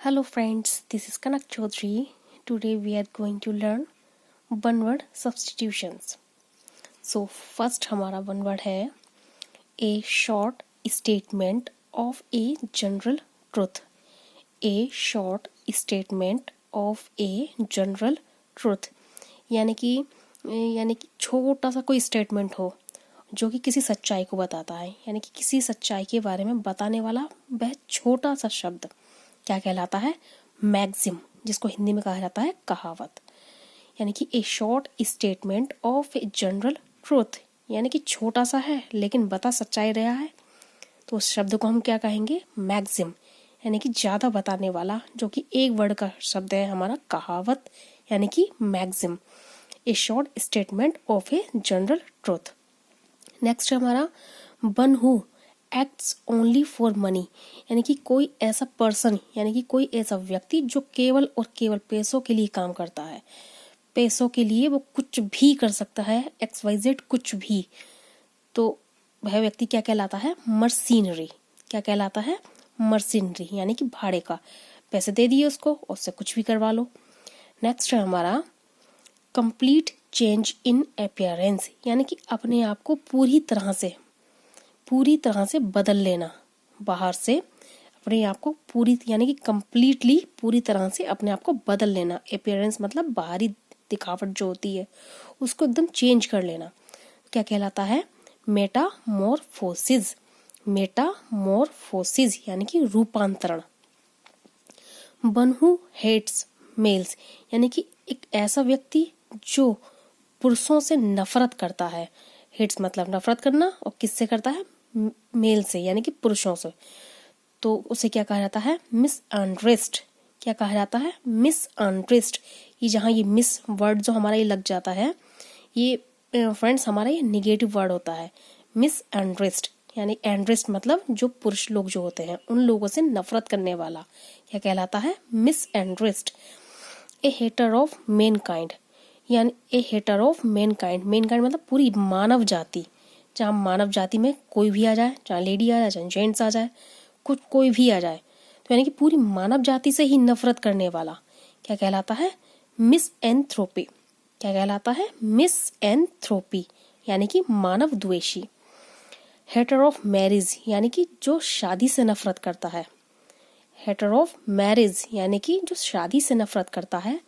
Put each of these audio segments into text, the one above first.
Hello friends, this is Kanak Chaudhary. Today we are going to learn one word substitutions. So first हमारा one word है a short statement of a general truth. A short statement of a general truth. यानी कि छोटा सा कोई statement हो जो कि किसी सच्चाई को बताता है, यानी कि किसी सच्चाई के बारे में बताने वाला वह छोटा सा शब्द क्या कहलाता है? मैक्सिम, जिसको हिंदी में कहा जाता है कहावत। यानी कि ए short statement of a general truth, यानी कि छोटा सा है लेकिन बता सच्चाई रहा है, तो उस शब्द को हम क्या कहेंगे? मैक्सिम, यानी कि ज़्यादा बताने वाला, जो कि एक वर्ड का शब्द है हमारा कहावत, यानी कि maxim. A short statement of a general truth. Next है हमारा one who acts only for money, यानी कि कोई ऐसा पर्सन, यानी कि कोई ऐसा व्यक्ति जो केवल और केवल पैसों के लिए काम करता है। पैसों के लिए वो कुछ भी कर सकता है, XYZ कुछ भी। तो वह व्यक्ति क्या कहलाता है? मर्सिनरी। क्या कहलाता है? मर्सिनरी, यानी कि भाड़े का। पैसे दे दिए उसको, उससे कुछ भी करवा लो। नेक्स्ट है हमारा कंप्लीट चेंज इन अपीयरेंस, यानी कि अपने आप को पूरी तरह से बदल लेना। बाहर से अपने आप को यानी कि कंप्लीटली पूरी तरह से अपने आप को बदल लेना। अपीयरेंस मतलब बाहरी दिखावट जो होती है उसको एकदम चेंज कर लेना। क्या कहलाता है? मेटामॉर्फोसिस। मेटामॉर्फोसिस यानी कि रूपांतरण। वन हु हेट्स मेल्स, यानी कि एक ऐसा व्यक्ति जो पुरुषों से नफरत करता है। हेट्स मतलब नफरत करना, और किससे करता है? मेल से, यानी कि पुरुषों से। तो उसे क्या कहा जाता है? मिसअंडरस्टैंड। क्या कहा जाता है? मिसअंडरस्टैंड। ये जहाँ ये मिस वर्ड जो हमारा ये लग जाता है, ये फ्रेंड्स हमारा ये निगेटिव वर्ड होता है। मिसअंडरस्टैंड, यानी एंड्रेस्ट मतलब जो पुरुष लोग जो होते हैं उन लोगों से नफरत करने वाला। क्या कहलाता है? Misunderstand. A hater of mankind, यानी a hater of mankind. Mankind मतलब पूरी मानव जाति। जहाँ मानव जाति में कोई भी आ जाए, चाहे लेडी आ जाए, चाहे जेंट्स आ जाए, कोई भी आ जाए, तो यानी कि पूरी मानव जाति से ही नफरत करने वाला क्या कहलाता है? मिसएंथ्रोपी। क्या कहलाता है? मिसएंथ्रोपी, यानी कि मानव द्वेषी। हेटर ऑफ मैरिज, यानी कि जो शादी से नफरत करता है। हेटर ऑफ मैरिज यानी कि जो शादी से नफरत करता है,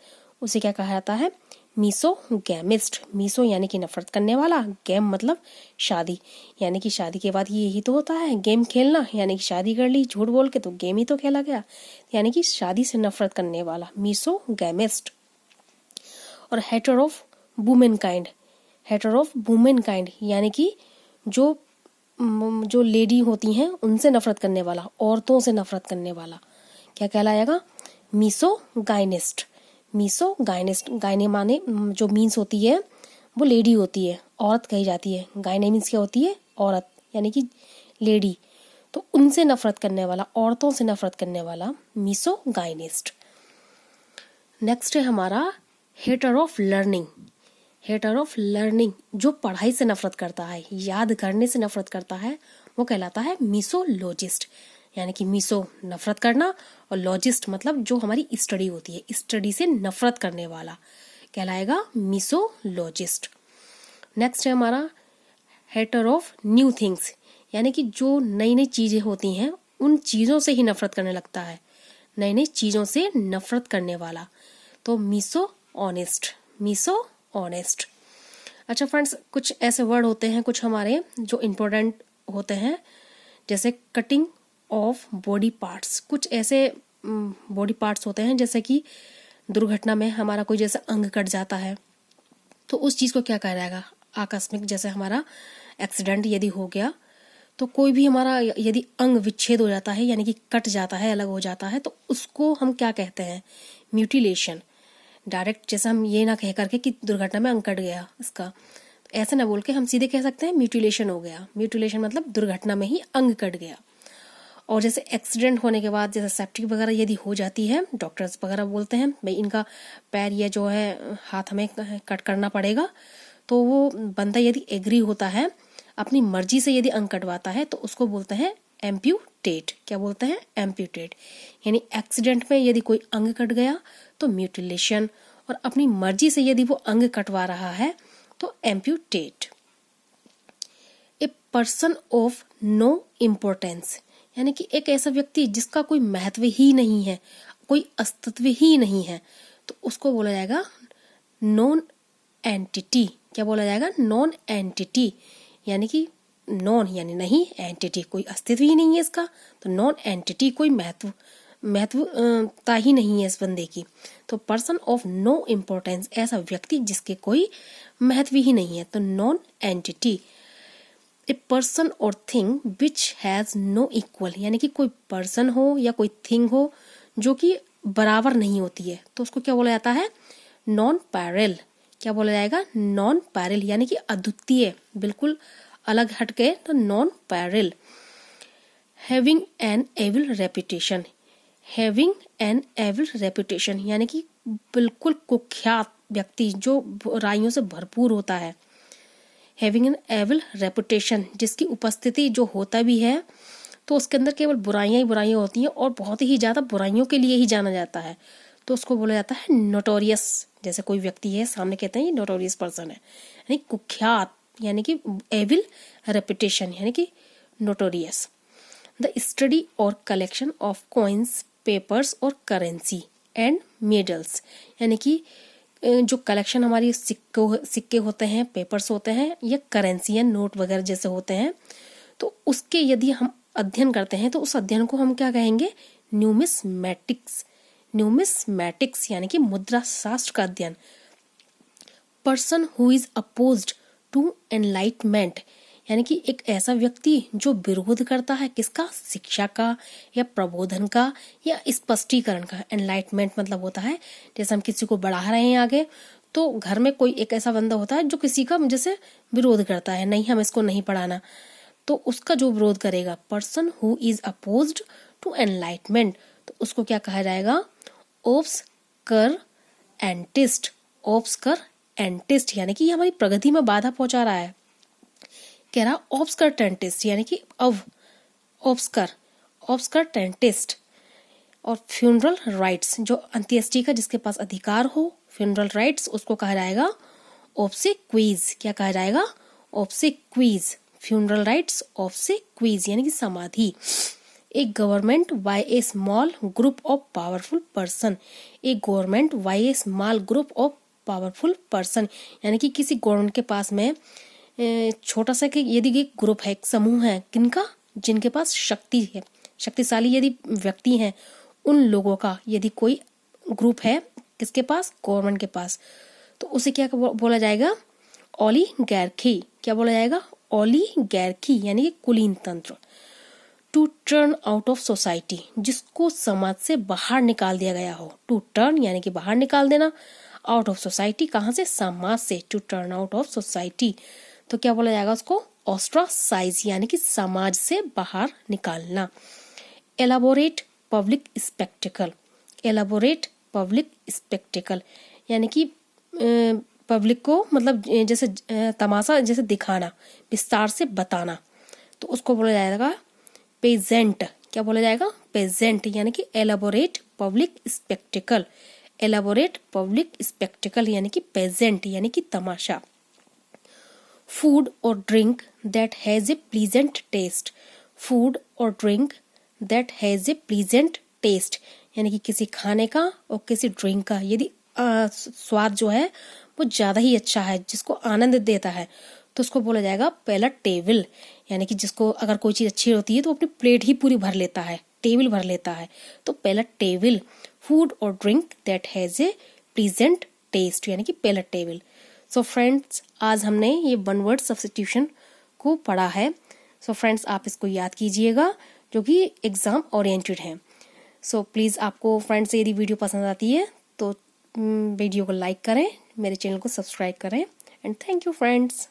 उसे क्या कहा जाता है? मीसोगैमिस्ट। मीसो यानी कि नफरत करने वाला, गैम मतलब शादी, यानी कि शादी के बाद यही तो होता है गेम खेलना, यानी कि शादी कर ली झूठ बोल के तो गेम ही तो खेला गया, यानी कि शादी से नफरत करने वाला, मीसोगैमिस्ट। और हेटर ऑफ वुमेनकाइंड। हेटर ऑफ वुमेनकाइंड यानी कि जो लेडी होती हैं उनसे नफरत करने वाला, औरतों से नफरत करने वाला, क्या कहलाएगा? मीसोगाइनिस्ट। मीसोगाइनिस्ट, गायने माने जो मीन्स होती है वो लेडी होती है, औरत कही जाती है। गायने मीन्स क्या होती है? औरत, यानी कि लेडी। तो उनसे नफरत करने वाला, औरतों से नफरत करने वाला, मीसोगाइनिस्ट। नेक्स्ट है हमारा hater of learning. Hater of learning, जो पढ़ाई से नफरत करता है, याद करने से नफरत करता है, वो कहलाता है मीसोलॉजिस्ट। यानी कि मीसो नफरत करना, और लॉजिस्ट मतलब जो हमारी स्टडी होती है, स्टडी से नफरत करने वाला कहलाएगा मीसोलॉजिस्ट। नेक्स्ट है हमारा हेटर ऑफ न्यू थिंग्स, यानी कि जो नई नई चीजें होती हैं उन चीजों से ही नफरत करने लगता है, नई नई चीजों से नफरत करने वाला, तो मीसो ऑनेस्ट। मीसो ऑनेस्ट। अच्छा फ्रेंड्स, कुछ ऐसे वर्ड होते हैं कुछ हमारे जो इम्पोर्टेंट होते हैं, जैसे कटिंग ऑफ बॉडी पार्ट्स। कुछ ऐसे बॉडी पार्ट्स होते हैं, जैसे कि दुर्घटना में हमारा कोई जैसे अंग कट जाता है, तो उस चीज़ को क्या कहा जाएगा? आकस्मिक, जैसे हमारा एक्सीडेंट यदि हो गया, तो कोई भी हमारा यदि अंग विच्छेद हो जाता है, यानी कि कट जाता है, अलग हो जाता है, तो उसको हम क्या कहते हैं? म्यूटिलेशन। डायरेक्ट जैसे हम ये ना कह करके कि दुर्घटना में अंग कट गया इसका, ऐसे ना बोल के हम सीधे कह सकते हैं म्यूटिलेशन हो गया। म्यूटिलेशन मतलब दुर्घटना में ही अंग कट गया। और जैसे एक्सीडेंट होने के बाद जैसे सेप्टिक वगैरह यदि हो जाती है, डॉक्टर्स वगैरह बोलते हैं भाई इनका पैर या जो है हाथ हमें कट करना पड़ेगा, तो वो बंदा यदि एग्री होता है, अपनी मर्जी से यदि अंग कटवाता है, तो उसको बोलते हैं एम्प्यूटेट, क्या बोलते हैं, एम्प्यूटेट, यानी एक्सीडेंट में यदि कोई अंग कट गया तो म्यूटिलेशन, और अपनी मर्जी से यदि वो अंग कटवा रहा है तो amputate. A person of no importance, यानी कि एक ऐसा व्यक्ति जिसका कोई महत्व ही नहीं है, कोई अस्तित्व ही नहीं है, तो उसको बोला जाएगा नॉन एंटिटी। क्या बोला जाएगा, नॉन एंटिटी, यानी कि नॉन यानी नहीं, एंटिटी कोई अस्तित्व ही नहीं है इसका, तो नॉन एंटिटी कोई महत्वता ही नहीं है इस बंदे की। तो पर्सन ऑफ नो इम्पोर्टेंस, ऐसा व्यक्ति जिसके कोई महत्व ही नहीं है, तो nonentity. A person or thing which has no equal, यानी कि कोई पर्सन हो या कोई थिंग हो जो कि बराबर नहीं होती है, तो उसको क्या बोला जाता है, नॉन पैरेल। क्या बोला जाएगा, नॉन पैरेल, यानी कि अद्वितीय, बिल्कुल अलग हटके, तो nonpareil. Having an evil reputation, having an evil reputation, यानी कि बिल्कुल कुख्यात व्यक्ति जो बुराइयों से भरपूर होता है। हैविंग एन एविल रेपुटेशन, जिसकी उपस्थिति जो होता भी है तो उसके अंदर केवल बुराइयां ही बुराइयां होती हैं और बहुत ही ज्यादा बुराइयों के लिए ही जाना जाता है, तो उसको बोला जाता है नोटोरियस। जैसे कोई व्यक्ति है, सामने कहते हैं ये नोटोरियस पर्सन है, यानी कुख्यात, यानी कि एविल रेपुटेशन, यानी कि नोटोरियस। द स्टडी और कलेक्शन ऑफ कॉइन्स, पेपर्स और करेंसी एंड मेडल्स, यानी कि जो कलेक्शन हमारी सिक्के होते हैं, पेपर्स होते हैं, या करेंसी या नोट वगैरह जैसे होते हैं, तो उसके यदि हम अध्ययन करते हैं तो उस अध्ययन को हम क्या कहेंगे, न्यूमिस्मैटिक्स। न्यूमिस्मैटिक्स यानी कि मुद्रा शास्त्र का अध्ययन। Person who is opposed to enlightenment, यानी कि एक ऐसा व्यक्ति जो विरोध करता है किसका, शिक्षा का या प्रबोधन का या स्पष्टीकरण का। एनलाइटमेंट मतलब होता है जैसे हम किसी को बढ़ा रहे हैं आगे, तो घर में कोई एक ऐसा बंदा होता है जो किसी का जैसे विरोध करता है, नहीं हम इसको नहीं पढ़ाना, तो उसका जो विरोध करेगा, person who is opposed to enlightenment, तो उसको क्या कहा जाएगा, ऑब्सकरेंटिस्ट। ऑब्सकरेंटिस्ट यानी कि हमारी प्रगति में बाधा पहुंचा रहा है। कह रहा ऑब्सकरेंटिस्ट यानी कि ऑब्सकरेंटिस्ट। और फ्यूनरल राइट्स, जो अंत्येष्टि का जिसके पास अधिकार हो, फ्यूनरल राइट्स, उसको कहा जाएगा ऑब्सेक्वीज। क्या कहा जाएगा, ऑब्सेक्वीज। फ्यूनरल राइट्स ऑब्सेक्वीज यानी कि समाधि। A government by a small group of powerful person. A government by a small group of powerful person, यानी कि किसी गवर्नमेंट के पास में छोटा सा कि यदि एक ग्रुप है, एक समूह है, किनका, जिनके पास शक्ति है, शक्तिशाली यदि व्यक्ति हैं, उन लोगों का यदि कोई ग्रुप है, किसके पास, गवर्नमेंट के पास, तो उसे क्या बोला जाएगा, ओलिगैर्की। क्या बोला जाएगा, ओलिगैर्की यानी कि कुलीन तंत्र। To turn out of society, जिसको समाज से बाहर निकाल दिया गया हो। टू टर्न यानी कि बाहर निकाल देना, आउट ऑफ सोसाइटी कहाँ से, समाज से। To turn out of society, तो क्या बोला जाएगा उसको, ऑस्ट्रासाइज यानी कि समाज से बाहर निकालना। Elaborate public spectacle. Elaborate public spectacle यानी कि पब्लिक को मतलब जैसे तमाशा जैसे दिखाना, विस्तार से बताना, तो उसको बोला जाएगा पेजेंट। क्या बोला जाएगा, पेजेंट यानी कि elaborate public spectacle. Elaborate public spectacle यानी कि पेजेंट यानी कि तमाशा। फूड और drink that has a pleasant taste. Food और drink that has a pleasant taste यानी कि किसी खाने का और किसी ड्रिंक का यदि स्वाद जो है वो ज्यादा ही अच्छा है, जिसको आनंद देता है, तो उसको बोला जाएगा पैलेटेबल। यानी कि जिसको अगर कोई चीज अच्छी होती है तो अपनी प्लेट ही पूरी भर लेता है, टेबल भर लेता है, तो पैलेटेबल। फूड और drink that has a pleasant taste यानी कि पैलेटेबल। सो फ्रेंड्स, आज हमने ये वन वर्ड सब्स्टिट्यूशन को पढ़ा है। सो फ्रेंड्स, आप इसको याद कीजिएगा जो कि एग्जाम ओरिएंटेड है। सो प्लीज़ आपको फ्रेंड्स यदि वीडियो पसंद आती है तो वीडियो को लाइक करें, मेरे चैनल को सब्सक्राइब करें, एंड थैंक यू फ्रेंड्स।